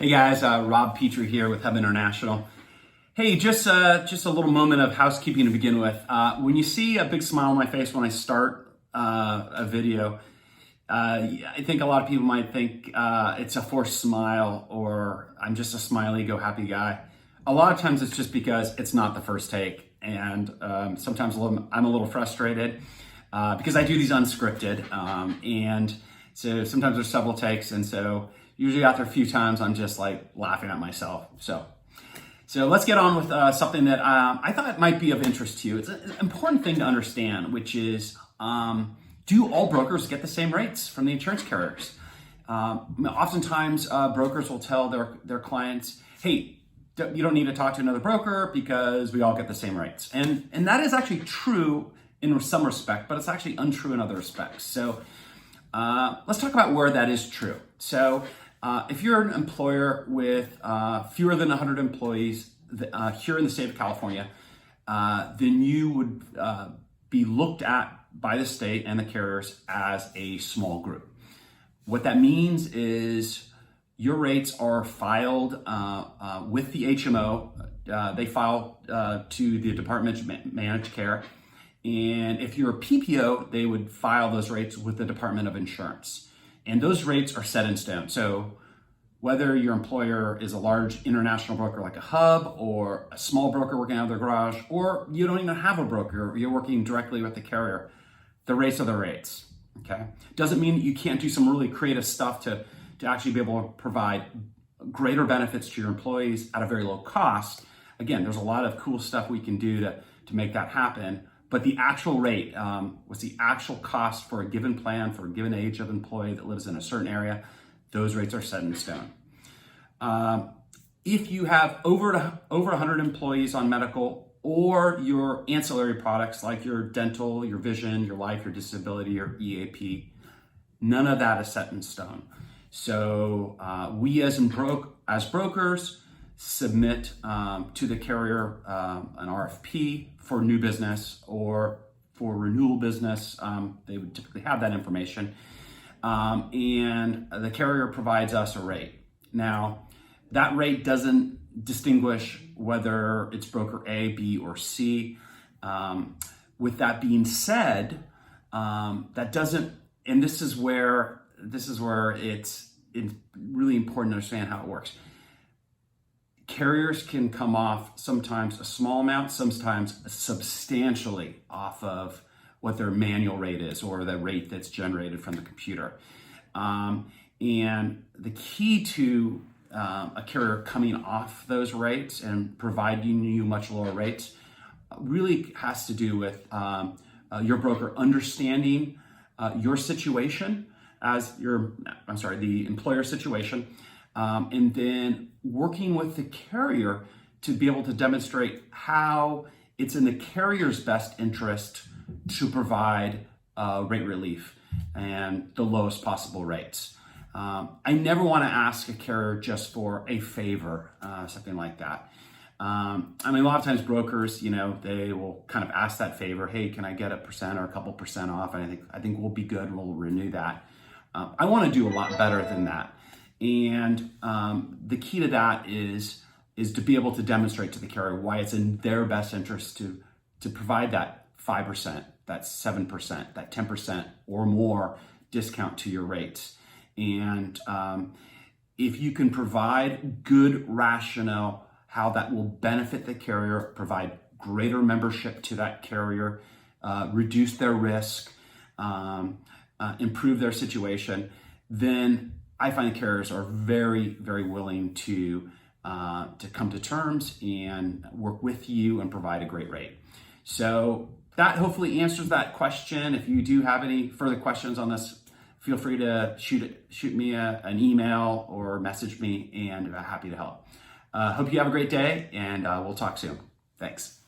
Hey guys, Rob Petrie here with Hub International. Hey, just a little moment of housekeeping to begin with. When you see a big smile on my face when I start a video, I think a lot of people might think it's a forced smile or I'm just a smiley, go happy guy. A lot of times it's just because it's not the first take, and sometimes I'm a little frustrated because I do these unscripted, and so sometimes there's several takes, and so usually after a few times, I'm just like laughing at myself. So let's get on with something that I thought might be of interest to you. It's an important thing to understand, which is, do all brokers get the same rates from the insurance carriers? Oftentimes, brokers will tell their clients, hey, you don't need to talk to another broker because we all get the same rates. And that is actually true in some respect, but it's actually untrue in other respects. So let's talk about where that is true. So if you're an employer with fewer than 100 employees here in the state of California, then you would be looked at by the state and the carriers as a small group. What that means is your rates are filed with the HMO. They file to the Department of Managed Care. And if you're a PPO, they would file those rates with the Department of Insurance. And those rates are set in stone. So whether your employer is a large international broker like a Hub, or a small broker working out of their garage, or you don't even have a broker, you're working directly with the carrier, the rates are the rates, okay? Doesn't mean that you can't do some really creative stuff to actually be able to provide greater benefits to your employees at a very low cost. Again, there's a lot of cool stuff we can do to make that happen. But the actual rate, what's the actual cost for a given plan, for a given age of employee that lives in a certain area, those rates are set in stone. If you have over 100 employees on medical, or your ancillary products like your dental, your vision, your life, your disability, your EAP, none of that is set in stone. So we as brokers submit to the carrier an RFP for new business or for renewal business. They would typically have that information. And the carrier provides us a rate. Now, that rate doesn't distinguish whether it's broker A, B, or C. With that being said, that doesn't, and this is where it's really important to understand how it works. Carriers can come off sometimes a small amount, sometimes substantially off of what their manual rate is, or the rate that's generated from the computer. And the key to a carrier coming off those rates and providing you much lower rates really has to do with your broker understanding your situation as the employer situation, and then working with the carrier to be able to demonstrate how it's in the carrier's best interest to provide rate relief and the lowest possible rates. I never want to ask a carrier just for a favor, something like that. I mean, a lot of times brokers, they will kind of ask that favor. Hey, can I get 1% or a couple percent off? And I think we'll be good. We'll renew that. I want to do a lot better than that. And the key to that is to be able to demonstrate to the carrier why it's in their best interest to provide that 5%, that 7%, that 10% or more discount to your rates. And if you can provide good rationale how that will benefit the carrier, provide greater membership to that carrier, reduce their risk, improve their situation, then I find the carriers are very, very willing to come to terms and work with you and provide a great rate. So that hopefully answers that question. If you do have any further questions on this, feel free to shoot me an email or message me, and I'm happy to help. Hope you have a great day, and we'll talk soon. Thanks.